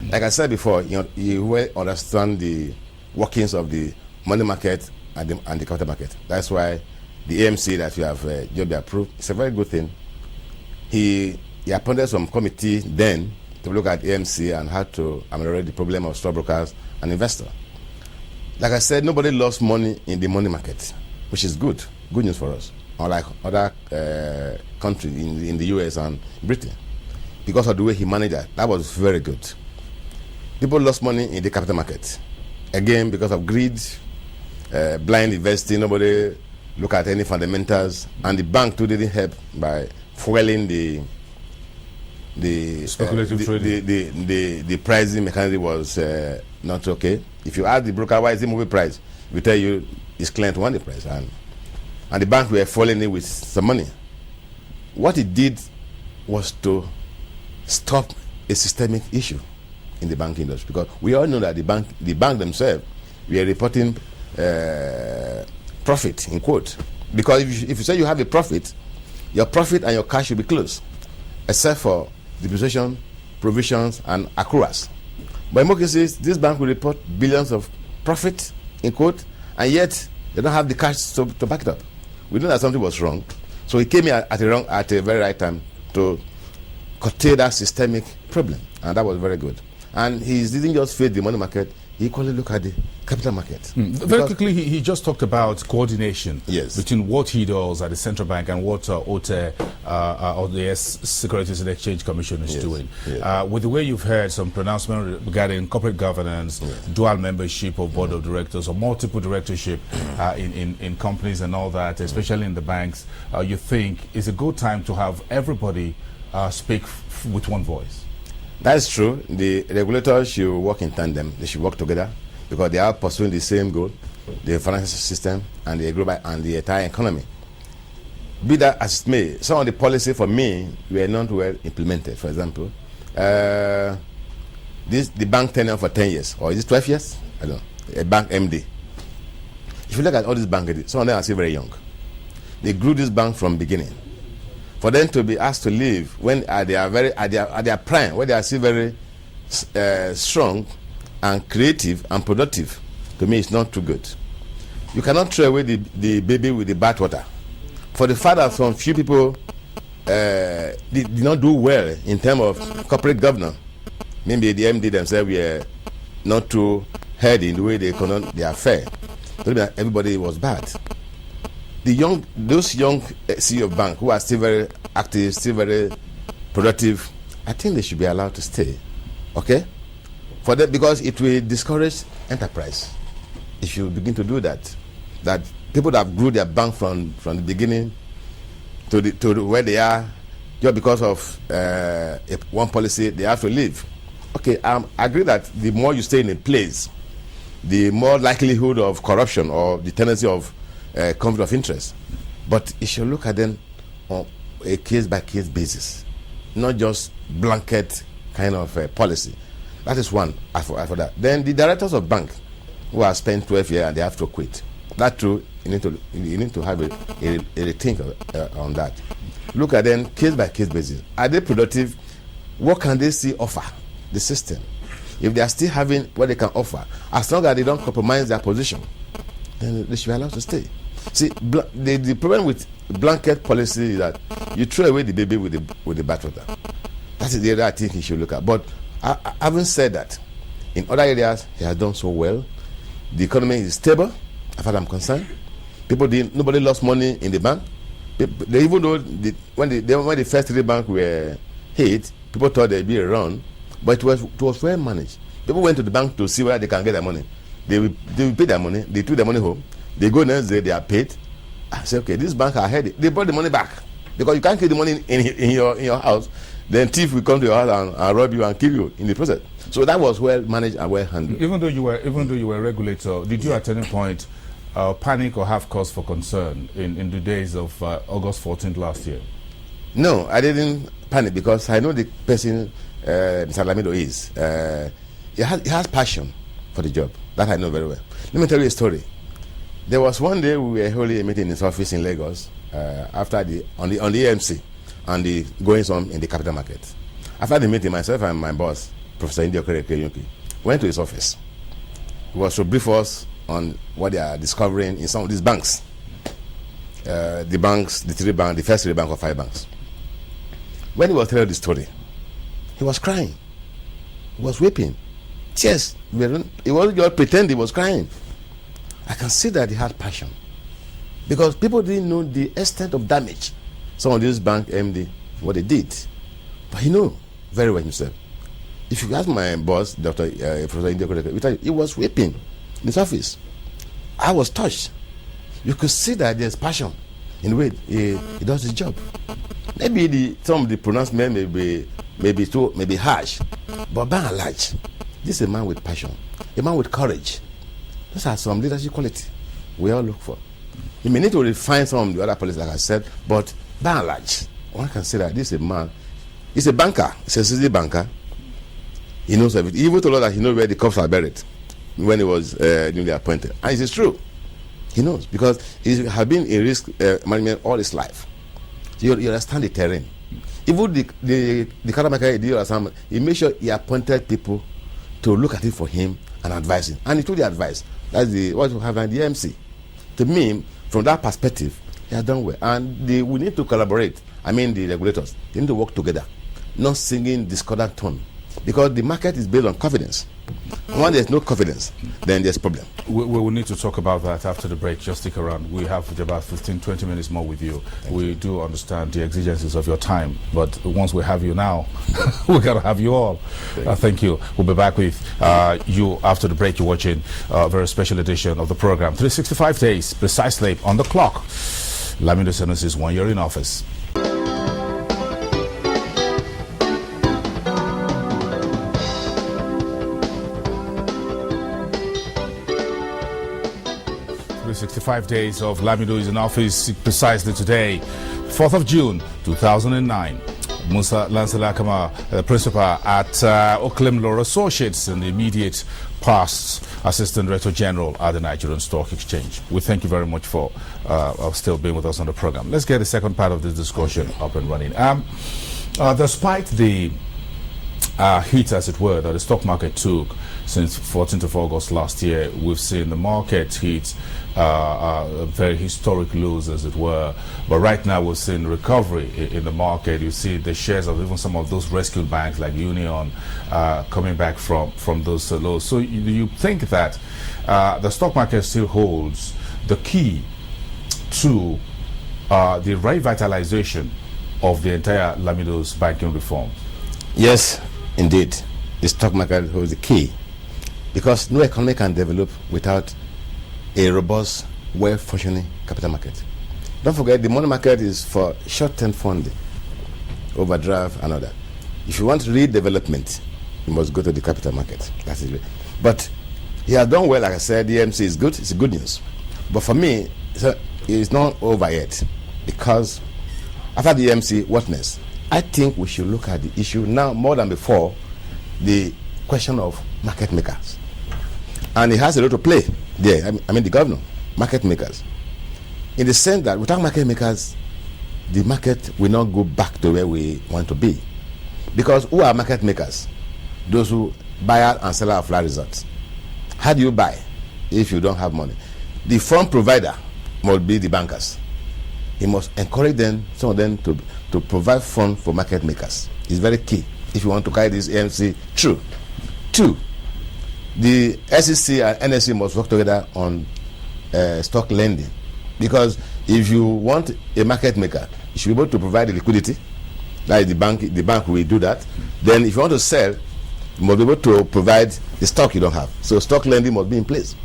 Like I said before, you will understand the workings of the money market and the capital market. That's why the AMC that we have just approved, it's a very good thing. He appointed some committee then to look at AMC and how to ameliorate the problem of stockbrokers and investors. Like I said, nobody lost money in the money market, which is good news for us, unlike other countries in the US and Britain. Because of the way he managed that was very good. People lost money in the capital market. Again, because of greed, blind investing, nobody look at any fundamentals, and the bank too didn't help by fueling the speculative trading. The pricing mechanism was not okay. If you ask the broker why is it moving price, we tell you his client want the price, and the bank were falling in with some money. What it did was to stop a systemic issue in the banking industry, because we all know that the bank themselves were reporting profit in quote, because if you say you have a profit, your profit and your cash should be close, except for depreciation, provisions, and accruals. But in most cases, this bank will report billions of profit in quote, and yet they don't have the cash to back it up. We know that something was wrong, so he came here at a very right time to curtail that systemic problem, and that was very good. And he didn't just face the money market, he equally looked at the capital market. Very quickly, he just talked about coordination between what he does at the central bank and what OTE, or the Securities and Exchange Commission is doing. With the way you've heard some pronouncement regarding corporate governance, dual membership of board of directors or multiple directorship in companies and all that, especially in the banks, you think it's a good time to have everybody speak with one voice? That's true. The regulators should work in tandem. They should work together because they are pursuing the same goal, the financial system and the global and the entire economy. Be that as it may, some of the policy for me were not well implemented. For example, the bank tenure for 10 years, or is it 12 years? I don't know. A bank MD. If you look at all these banks, some of them are still very young. They grew this bank from beginning. For them to be asked to leave when they are at their prime, when they are still very strong and creative and productive, to me it's not too good. You cannot throw away the baby with the bathwater. For the fact that some few people did not do well in terms of corporate governance, maybe the MD themselves were not too heady in the way they conduct their affair. Everybody was bad. Those young CEO of bank who are still very active, still very productive, I think they should be allowed to stay. Okay? For that, because it will discourage enterprise. If you begin to do that people that grew their bank from the beginning to where they are, just because of one policy, they have to leave. Okay, I agree that the more you stay in a place, the more likelihood of corruption or the tendency of conflict of interest. But you should look at them on a case-by-case basis, not just blanket kind of policy. That is one for that. Then the directors of bank who have spent 12 years and they have to quit. That too, you need to have a think on that. Look at them case-by-case basis. Are they productive? What can they see offer the system? If they are still having what they can offer, as long as they don't compromise their position, then they should be allowed to stay. See, the problem with blanket policy is that you throw away the baby with the bathwater. That is the area I think he should look at. But having said that, in other areas he has done so well. The economy is stable, as far as I'm concerned. Nobody lost money in the bank. Even though when the first three banks were hit, people thought there'd be a run, but it was well managed. People went to the bank to see where they can get their money. They will pay their money. They took their money home. They go next day, they are paid. I say, okay, this bank are headed. They brought the money back because you can't keep the money in your house. Then thief will come to your house and rob you and kill you in the process. So that was well managed and well handled. Even though you were a regulator, did you at any point panic or have cause for concern in the days of August 14th last year? No, I didn't panic because I know the person Mr. Lamido is. He has passion for the job. That I know very well. Let me tell you a story. There was one day we were holding a meeting in his office in Lagos after on the AMC and the goings on in the capital market. After the meeting, myself and my boss Professor India Okereke, went to his office. He was to brief us on what they are discovering in some of these banks. The banks, the three banks, the first three banks or five banks. When he was telling the story, he was crying. He was weeping. Tears. He wasn't just pretend he was crying. I can see that he had passion. Because people didn't know the extent of damage some of these bank MD, what they did. But he knew very well himself. If you ask my boss, Dr. Professor India Okereke, he was weeping in his office. I was touched. You could see that there's passion in the way he does his job. Maybe some of the pronouncement may be harsh, but by and large, this is a man with passion, a man with courage. Those are some leadership qualities we all look for. You may need to refine some of the other policies, like I said, but by and large, one can say that this is a man. He's a banker. He's a city banker. He knows everything. He even told us that he knows where the cops are buried when he was newly appointed. And it is true. He knows, because he has been in risk management all his life. You understand the terrain. Even the capital market deal, he made sure he appointed people to look at it for him and advise him. And he took the advice. That's what we have in the MC. To me, from that perspective, he has done well. And we need to collaborate. I mean, the regulators, they need to work together, not singing discordant tone. Because the market is based on confidence. When there's no confidence, then there's a problem. We will need to talk about that after the break. Just stick around. We have about 15-20 minutes more with you. We do understand the exigencies of your time, but once we have you now, we got to have you all. Thank you. We'll be back with you after the break. You're watching a very special edition of the program. 365 days, precisely on the clock. Lamido Sentence's 1 year in office. The 65 days of Lamido is in office precisely today, 4th of June, 2009. Musa Elakamah, the principal at Oklem Law Associates, in the immediate past Assistant Director General at the Nigerian Stock Exchange. We thank you very much for still being with us on the program. Let's get the second part of this discussion up and running. Despite the hit, as it were, that the stock market took since 14th of August last year, we've seen the market hit very historic lows, as it were. But right now, we're seeing recovery in the market. You see the shares of even some of those rescued banks like Union coming back from those lows. So you think that the stock market still holds the key to the revitalization of the entire Lamido's banking reform? Yes, indeed. The stock market holds the key, because no economy can develop without a robust, well-functioning capital market. Don't forget, the money market is for short-term funding, overdraft and all that. If you want real development, you must go to the capital market. That's it. But he has done well, like I said. The EMC is good. It's good news. But for me, it's not over yet, because after the EMC, what next? I think we should look at the issue now more than before, the question of market makers. And it has a role to play there. I mean the governor, market makers. In the sense that without market makers, the market will not go back to where we want to be. Because who are market makers? Those who buyer and seller of flat results. How do you buy if you don't have money? The fund provider must be the bankers. He must encourage them, some of them, to provide funds for market makers. It's very key if you want to carry this ANC through. Two, the SEC and NSE must work together on stock lending, because if you want a market maker, you should be able to provide the liquidity. Like the bank will do that. Then if you want to sell, you must be able to provide the stock you don't have. So stock lending must be in place.